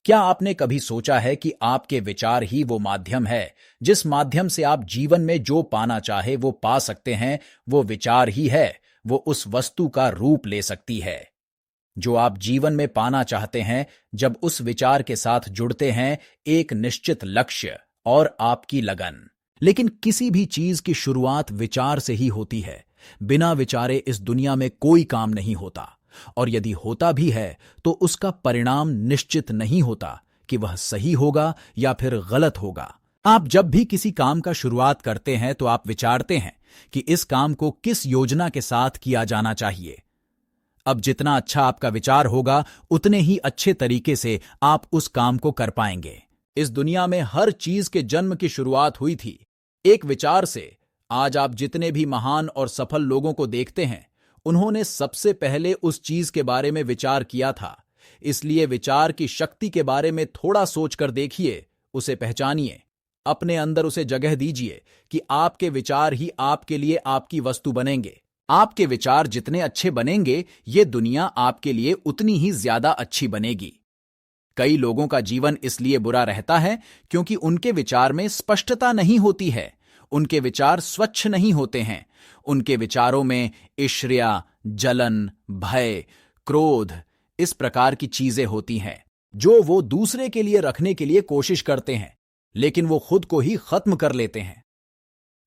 क्या आपने कभी सोचा है कि आपके विचार ही वो माध्यम है जिस माध्यम से आप जीवन में जो पाना चाहे वो पा सकते हैं? वो विचार ही है, वो उस वस्तु का रूप ले सकती है जो आप जीवन में पाना चाहते हैं। जब उस विचार के साथ जुड़ते हैं एक निश्चित लक्ष्य और आपकी लगन। लेकिन किसी भी चीज की शुरुआत विचार से ही होती है। बिना विचारे इस दुनिया में कोई काम नहीं होता, और यदि होता भी है तो उसका परिणाम निश्चित नहीं होता कि वह सही होगा या फिर गलत होगा। आप जब भी किसी काम का शुरुआत करते हैं तो आप विचारते हैं कि इस काम को किस योजना के साथ किया जाना चाहिए। अब जितना अच्छा आपका विचार होगा उतने ही अच्छे तरीके से आप उस काम को कर पाएंगे। इस दुनिया में हर चीज के जन्म की शुरुआत हुई थी एक विचार से। आज आप जितने भी महान और सफल लोगों को देखते हैं, उन्होंने सबसे पहले उस चीज के बारे में विचार किया था। इसलिए विचार की शक्ति के बारे में थोड़ा सोचकर देखिए, उसे पहचानिए, अपने अंदर उसे जगह दीजिए कि आपके विचार ही आपके लिए आपकी वस्तु बनेंगे। आपके विचार जितने अच्छे बनेंगे, ये दुनिया आपके लिए उतनी ही ज्यादा अच्छी बनेगी। कई लोगों का जीवन इसलिए बुरा रहता है क्योंकि उनके विचार में स्पष्टता नहीं होती है। उनके विचार स्वच्छ नहीं होते हैं। उनके विचारों में ईर्ष्या, जलन, भय, क्रोध, इस प्रकार की चीजें होती हैं जो वो दूसरे के लिए रखने के लिए कोशिश करते हैं, लेकिन वो खुद को ही खत्म कर लेते हैं।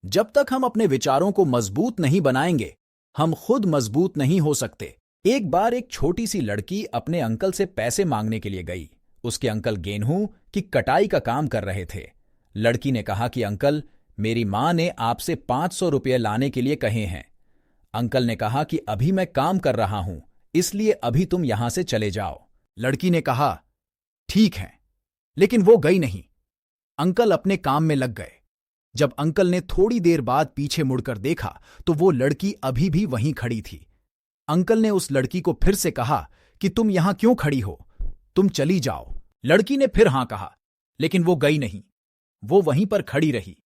जब तक हम अपने विचारों को मजबूत नहीं बनाएंगे, हम खुद मजबूत नहीं हो सकते। एक बार एक छोटी सी लड़की अपने अंकल से पैसे मांगने के लिए गई। उसके अंकल गेहूं की कटाई का काम कर रहे थे। लड़की ने कहा कि अंकल, मेरी मां ने आपसे 500 रुपये लाने के लिए कहे हैं। अंकल ने कहा कि अभी मैं काम कर रहा हूं, इसलिए अभी तुम यहां से चले जाओ। लड़की ने कहा, ठीक है, लेकिन वो गई नहीं। अंकल अपने काम में लग गए। जब अंकल ने थोड़ी देर बाद पीछे मुड़कर देखा तो वो लड़की अभी भी वहीं खड़ी थी। अंकल ने उस लड़की को फिर से कहा कि तुम यहां क्यों खड़ी हो, तुम चली जाओ। लड़की ने फिर हां कहा, लेकिन वो गई नहीं, वो वहीं पर खड़ी रही।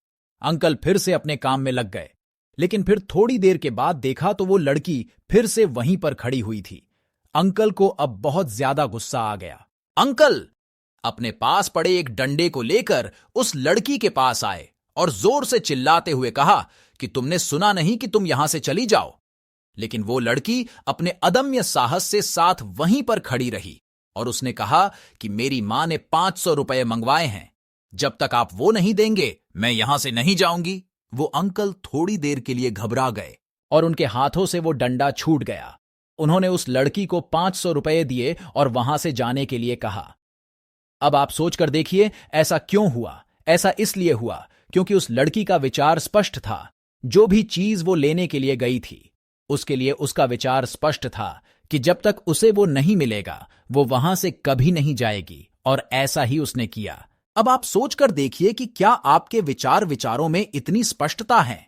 अंकल फिर से अपने काम में लग गए, लेकिन फिर थोड़ी देर के बाद देखा तो वो लड़की फिर से वहीं पर खड़ी हुई थी। अंकल को अब बहुत ज्यादा गुस्सा आ गया। अंकल अपने पास पड़े एक डंडे को लेकर उस लड़की के पास आए और जोर से चिल्लाते हुए कहा कि तुमने सुना नहीं कि तुम यहां से चली जाओ। लेकिन वो लड़की अपने अदम्य साहस से साथ वहीं पर खड़ी रही और उसने कहा कि मेरी मां ने 500 रुपए मंगवाए हैं, जब तक आप वो नहीं देंगे मैं यहां से नहीं जाऊंगी। वो अंकल थोड़ी देर के लिए घबरा गए और उनके हाथों से वो डंडा छूट गया। उन्होंने उस लड़की को 500 रुपए दिए और वहां से जाने के लिए कहा। अब आप सोचकर देखिए ऐसा क्यों हुआ। ऐसा इसलिए हुआ क्योंकि उस लड़की का विचार स्पष्ट था। जो भी चीज वो लेने के लिए गई थी, उसके लिए उसका विचार स्पष्ट था कि जब तक उसे वो नहीं मिलेगा वो वहां से कभी नहीं जाएगी, और ऐसा ही उसने किया। अब आप सोचकर देखिए कि क्या आपके विचारों में इतनी स्पष्टता है?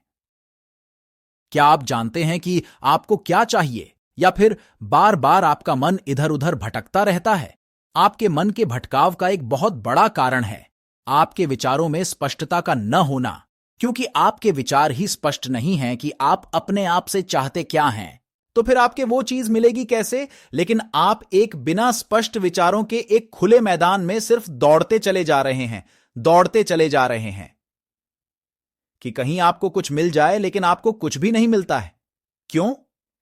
क्या आप जानते हैं कि आपको क्या चाहिए, या फिर बार बार आपका मन इधर उधर भटकता रहता है? आपके मन के भटकाव का एक बहुत बड़ा कारण है आपके विचारों में स्पष्टता का न होना, क्योंकि आपके विचार ही स्पष्ट नहीं हैं कि आप अपने आप से चाहते क्या हैं। तो फिर आपके वो चीज मिलेगी कैसे? लेकिन आप एक बिना स्पष्ट विचारों के एक खुले मैदान में सिर्फ दौड़ते चले जा रहे हैं, दौड़ते चले जा रहे हैं कि कहीं आपको कुछ मिल जाए, लेकिन आपको कुछ भी नहीं मिलता है। क्यों?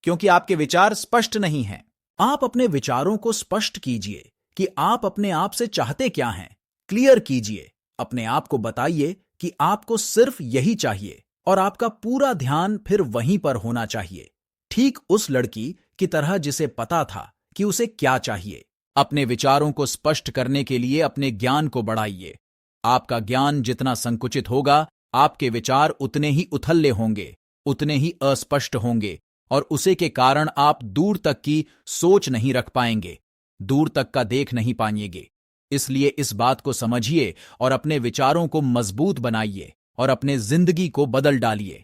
क्योंकि आपके विचार स्पष्ट नहीं हैं। आप अपने विचारों को स्पष्ट कीजिए कि आप अपने आप से चाहते क्या हैं। क्लियर कीजिए, अपने आप को बताइए कि आपको सिर्फ यही चाहिए, और आपका पूरा ध्यान फिर वहीं पर होना चाहिए, ठीक उस लड़की की तरह जिसे पता था कि उसे क्या चाहिए। अपने विचारों को स्पष्ट करने के लिए अपने ज्ञान को बढ़ाइए। आपका ज्ञान जितना संकुचित होगा, आपके विचार उतने ही उथल्ले होंगे, उतने ही अस्पष्ट होंगे, और उसे के कारण आप दूर तक की सोच नहीं रख पाएंगे, दूर तक का देख नहीं पाएंगे। इसलिए इस बात को समझिए और अपने विचारों को मजबूत बनाइए और अपने जिंदगी को बदल डालिए।